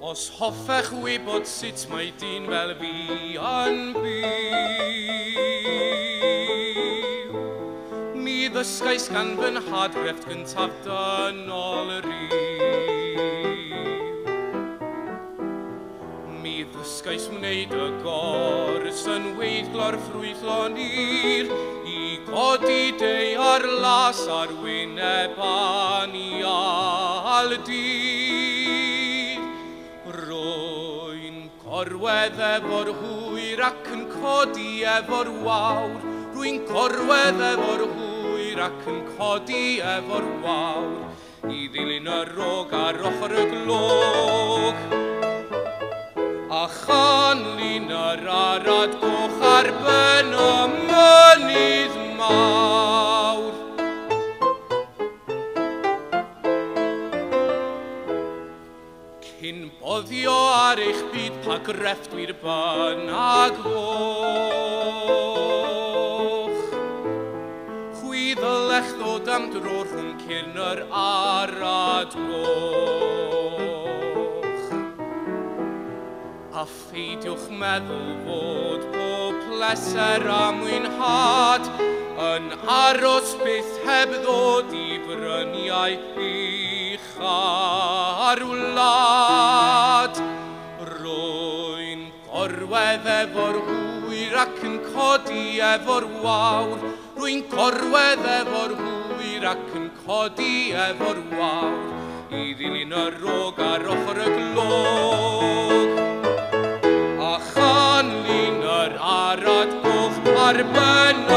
Os hoffech wybod sut mae dyn fel fi yn byw, mi ddysgais gan fy nhadgrefft gyntaf dynol ryw. Mi ddysgais wneud y gors yn weithglor ffrwythlon hir, i godi deu ar las ar wyneb anial dydd. Rwy'n corwedd efo'r hwyr ac yn codi efo'r wawr. Rwy'n corwedd efo'r hwyr ac yn codi efo'r wawr, i ddilyn y rog ar ochr y glog. A chanlyn yr Arad Goch ar ben y mynydd mawr. Cyn boddio ar eich byd pa grefftwyr bynnag foch, chwyddylech ddod am dro rhwng cyn yr Arad Goch. A pheidiwch meddwl fod pob pleser a mwynhad yn aros byth heb ddod i bryniau i'ch arwlad. Rwy'n gorwedd efo'r hwyr ac yn codi efo'r wawr. Rwy'n gorwedd efo'r hwyr ac yn codi efo'r wawr, i ddilyn y rog ar ochr y glog. A chanlyn yr Arad Goch ar ben y